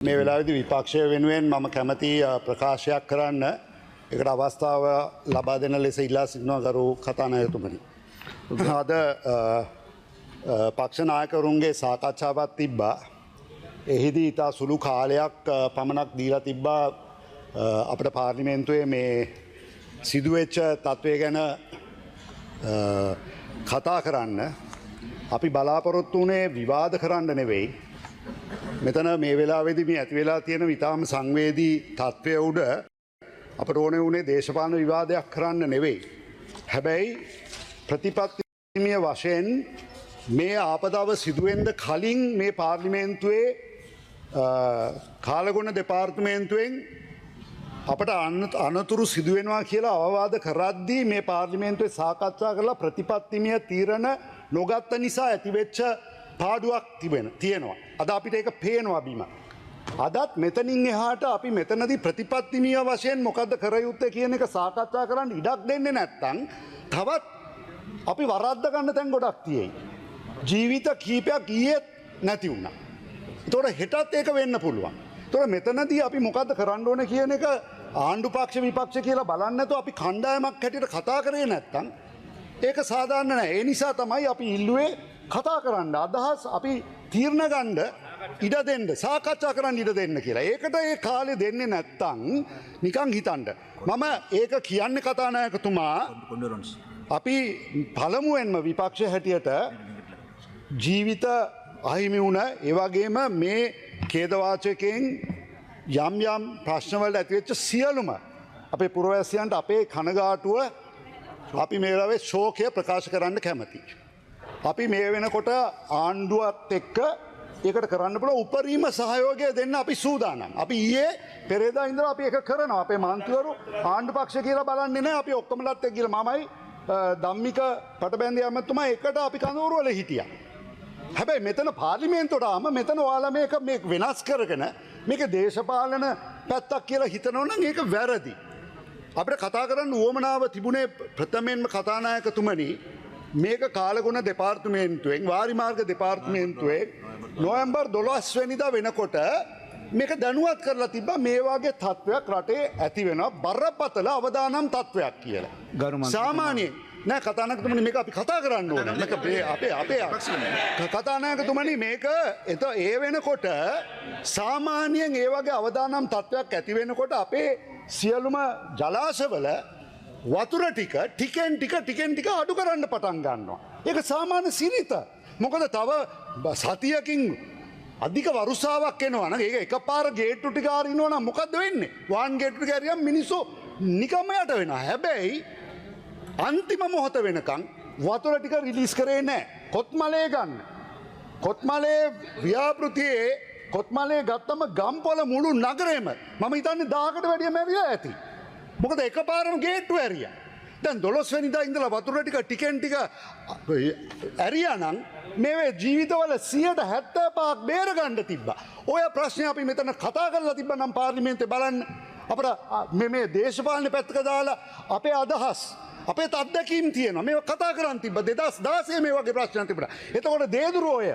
මේ වෙලාවේදී විපක්ෂය වෙනුවෙන් මම කැමති ප්‍රකාශයක් කරන්න ඒකට අවස්ථාව ලබා දෙන ලෙස ඉල්ලා සිටිනවා ගරු කතානායකතුමනි. අද පක්ෂ නායකවරුන්ගේ සාකච්ඡාවක් තිබ්බා. එහිදී ඉතා සුළු කාලයක් පමණක් දීලා තිබ්බා අපේ පාර්ලිමේන්තුවේ මේ සිදුවෙච්ච තත්ත්වය ගැන කතා කරන්න. අපි බලාපොරොත්තු වුණේ විවාද කරන්න නෙවෙයි. මෙතන මේ වෙලාවේදී මේ ඇති වෙලා තියෙන විතාම සංවේදී තත්ත්වය උඩ අපට ඕනේ වුණේ දේශපාලන විවාදයක් කරන්න නෙවෙයි. හැබැයි ප්‍රතිපත්තිමය වශයෙන් මේ ආපදාව සිදුවෙන්න කලින් මේ පාර්ලිමේන්තුවේ කාලගුණ දෙපාර්තමේන්තුවෙන් අපට අනතුරු සිදුවෙනවා කියලා අවවාද කරද්දී මේ පාර්ලිමේන්තුවේ සාකච්ඡා කරලා ප්‍රතිපත්තිමය තීරණ නොගත්ත නිසා ඇතිවෙච්ච පාඩුවක් තියෙනවා. අද අපිට ඒක පේනවා බිම. අදත් මෙතනින් එහාට අපි මෙතනදී ප්‍රතිපත්තිමය වශයෙන් මොකද්ද කර යුත්තේ කියන එක සාකච්ඡා කරන්න ඉඩක් දෙන්නේ නැත්නම් තවත් අපි වරද්ද ගන්න තැන් ගොඩක් තියෙයි. ජීවිත කීපයක් ඊයේත් නැති වුණා. ඒතකොට හෙටත් ඒක වෙන්න පුළුවන්. ඒතකොට මෙතනදී අපි මොකද්ද කරන්න ඕනේ කියන එක ආණ්ඩු පක්ෂ විපක්ෂ කියලා බලන්නේ නැතුව අපි කණ්ඩායමක් හැටියට කතා කරේ නැත්නම් ඒක සාධාරණ නැහැ. ඒ නිසා තමයි අපි ඉල්ලුවේ කතා කරන්න අදහස් අපි තීරණ ගන්න ඉඩ දෙන්න සාකච්ඡා කරන්න ඉඩ දෙන්න කියලා. ඒකට ඒ කාලේ දෙන්නේ නැත්තම් නිකන් හිතන්න. මම ඒක කියන්නේ කතානායකතුමා අපි පළමුවෙන්ම විපක්ෂ හැටියට ජීවිත අහිමි වුණ ඒ වගේම මේ ඛේදවාචකයෙන් යම් යම් ප්‍රශ්නවලට ඇතිවෙච්ච සියලුම අපේ පුරවැසියන්ට අපේ කනගාටුව අපි මේ වෙලාවේ ශෝකය ප්‍රකාශ කරන්න කැමතියි. අපි මේ වෙනකොට ආණ්ඩුවත් එක්ක ඒකට කරන්න පුළුවන් උපරිම සහයෝගය දෙන්න අපි සූදානම්. අපි ඊයේ පෙරේදා ඉඳලා අපි ඒක කරනවා. අපේ මන්ත්‍රීවරු ආණ්ඩු පක්ෂ කියලා බලන්නේ නැහැ. අපි ඔක්කොමලත් එක්ක ගිහලා මමයි ධම්මික පටබැන්දිය ඇමතුමා එකට අපි කඳවුරු වල හිටියා. හැබැයි මෙතන පාර්ලිමේන්තුවට ආම මෙතන ඔයාලා මේක වෙනස් කරගෙන මේක දේශපාලන පැත්තක් කියලා හිතනවා නම් ඒක වැරදි. අපිට කතා කරන්න උවමනාව තිබුණේ ප්‍රථමයෙන්ම කතානායකතුමනි මේක කාලගුණ දෙපාර්තමේන්තුවෙන් වාරිමාර්ග දෙපාර්තමේන්තුවේ නොවැම්බර් 12 වෙනිදා වෙනකොට මේක දැනුවත් කරලා තිබ්බා මේ වගේ තත්ත්වයක් රටේ ඇති වෙනවා බරපතල අවදානම් තත්ත්වයක් කියලා. සාමාන්‍යයෙන් නෑ කතානායකතුමනි මේක අපි කතා කරන්න ඕනේ. මේක අපේ කතානායකතුමනි මේක ඒ වෙනකොට සාමාන්‍යයෙන් ඒ වගේ අවදානම් තත්ත්වයක් ඇති වෙනකොට අපේ සියලුම ජලාශවල වතුර ටිකෙන් ටික අඩු කරන්න පටන් ගන්නවා. ඒක සාමාන්‍ය සිරිත. මොකද තව සතියකින් අධික වරුසාවක් එනවා නම් ඒක එකපාර ගේට්ටු ටික අරිනවා නම් මොකද්ද වෙන්නේ? වාන් ගේට්ටු ටික අරියම් මිනිස්සු නිකම්ම යට වෙනවා. හැබැයි අන්තිම මොහොත වෙනකන් වතුර ටික රිලීස් කරේ නැහැ. කොත්මලේ ගන්න. කොත්මලේ ව්‍යාපෘතියේ කොත්මලේ ගත්තම ගම්පොළ මුළු නගරෙම මම හිතන්නේ 1000කට වැඩිය මැරිලා ඇති. මොකද එකපාරම ගේට්ටු ඇරියා. දැන් 12 වෙනිදා ඉඳලා වතුර ටිකෙන් ටික ඇරියා නම් මේ ජීවිතවල 75%ක් බේර ගන්න තිබ්බා. ඔය ප්‍රශ්නේ අපි මෙතන කතා කරලා තිබ්බා නම් පාර්ලිමේන්තුවේ බලන්න. අපිට මේ දේශපාලන පැත්තක දාලා අපේ අදහස් අපේ අත්දැකීම් තියෙනවා. මේක කතා කරන් තිබ්බා 2016 මේ වගේ ප්‍රශ්න තිබුණා. එතකොට දේදුරෝය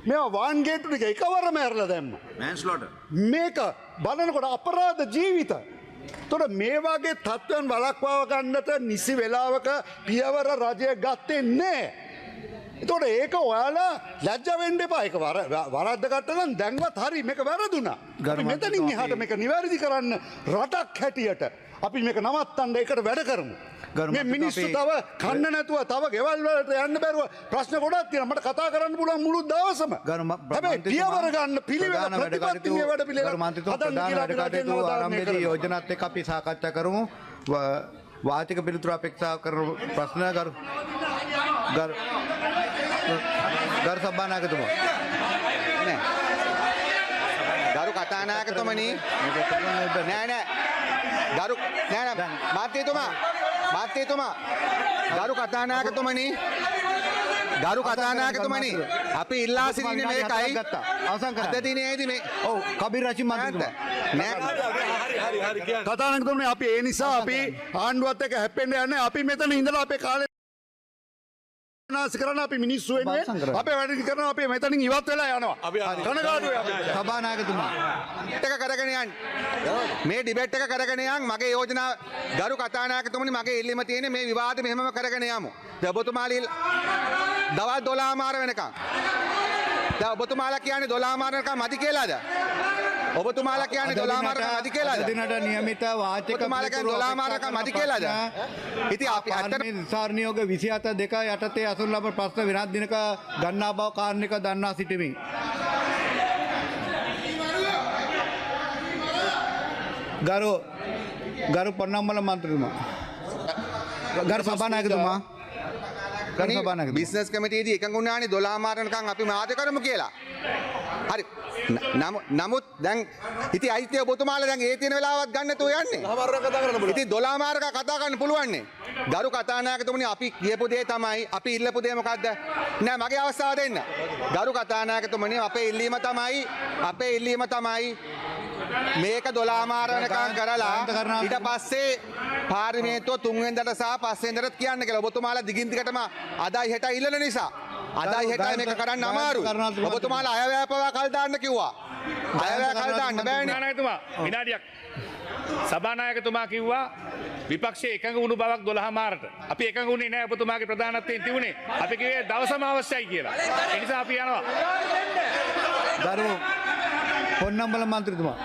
මේවා වාන් ගේට්ටු ටික එකවරම ඇරලා දැම්මා. මෑන්ස්ලෝටර්. මේක බලනකොට අපරාධ ජීවිත. තොට මේ වගේ තත්ත්වයන් වලක්වාව ගන්නට නිසි වෙලාවක පියවර රජය ගත්තේ නෑ. තොට ඒක ඔයාලා ලැජ්ජවෙන්ඩ එපා එක වරද්ද ගත්තනම් දැන්වත් හරි මේක වැරදුනා. මෙතනින් එහාට මේක නිවැරදි කරන්න රටක් හැටියට අපි මේක නවත්තන්න එකට වැඩ කරමු. මේ මිනිස්සු තව කන්න නැතුව තව ගෙවල් වලට යන්න බැරුව ප්‍රශ්න ගොඩක් තියෙනවා. මට කතා කරන්න පුළුවන් මුළු දවසම. හැබැයි පියවර ගන්න පිළිවෙල ප්‍රතිපත්තිමය වැඩ පිළිවෙල ආරම්භයේදී යෝජනාත් එක්ක අපි සාකච්ඡා කරමු. වාචික පිළිතුරු අපේක්ෂා කරන ප්‍රශ්න ගරු සභානායකතුමා. ගරු කතානායකතුමනි නෑ මාත්‍යතුමා ගරු කතානායකතුමනි අපි ඉල්ලා සිටින්නේ මේකයි අද දිනේදී මේ කබීර් රෂීද් මන්ත්‍රීතුමා කතානායකතුමනි අපි ඒ නිසා අපි ආණ්ඩුවත් එක්ක හැප්පෙන්න යන්නේ. අපි මෙතන ඉඳලා අපේ කාලේ විනාශ කරන්න අපි මිනිස්සු වෙනුවෙන් අවසන් අපේ වැඩ කරන අපේ මෙතනින් ඉවත් වෙලා යනවා. කනගාටුයි අපිට. සභානායකතුමා එක කරගෙන යන්න. මේ ඩිබේට් එක කරගෙන යන්න මගේ යෝජනා ගරු කතානායකතුමනි මගේ ඉල්ලීම තියෙන්නේ මේ විවාද මෙහෙමම කරගෙන යමු. දැන් ඔබතුමාලා දවල් 12 මාර වෙනකම්. දැන් ඔබතුමාලා කියන්නේ 12 මාර වෙනකම් මදි කියලාද? ඔබතුමාලා කියන්නේ 12 මාර වෙනකම් මදි කියලාද? අද දිනට නියමිත වාචික ඔබතුමාලා කියන්නේ 12 මාර වෙනකම් මදි කියලාද? ඉතින් අපි ඇත්තට විසාරණියෝග 27 යටතේ අසුන් ලබන ප්‍රශ්න විනාඩි දිනක ගන්නා බව කාරණික දන්වා සිටිමි. ගරු පොන්නම්මල මන්ත්‍රීතුමා ගරු සභානායකතුමා ගරු සභානායකතුමා බිස්නස් කමිටියේදී එකඟ වුණානේ 12 මාර වෙනකම් අපි මාත කරමු කියලා. හරි. නමුත් දැන් ඉතින් අයිතිය ඔබතුමාලා දැන් ඒ තියෙන වෙලාවත් ගන්න නැතුව යන්නේ. ඉතින් 12 මාරක කතා කරන්න පුළුවන් නේ. ගරු කතානායකතුමනි අපි කියපු දේ තමයි අපි ඉල්ලපු දේ මොකද්ද? නෑ මගේ අවස්ථාව දෙන්න. ගරු කතානායකතුමනි අපේ ඉල්ලීම තමයි මේක 12 මාර වෙනකම් කරලා ඊට පස්සේ පාර්ලිමේන්තුව 3 වෙනිදාට සහ 5 වෙනිදාට කියන්න කියලා. ඔබතුමාලා දිගින් දිගටම අදයි හෙටයි ඉල්ලන නිසා අදයි හෙටයි මේක කරන්න අමාරුයි. ඔබතුමාලා අයවැය පවා කල් දාන්න කිව්වා. අයවැය කල් දාන්න බෑනේ. සභානායකතුමා විනාඩියක්. සභානායකතුමා කිව්වා විපක්ෂයේ එකඟ වුණු බවක් 12 මාරට. අපි එකඟ වුණේ නැහැ ඔබතුමාගේ ප්‍රධානත්වයෙන් තිබුණේ. අපි කිව්වේ දවසම අවශ්‍යයි කියලා. ඒ නිසා අපි යනවා. ගරු පොන්නම්බල මන්ත්‍රීතුමා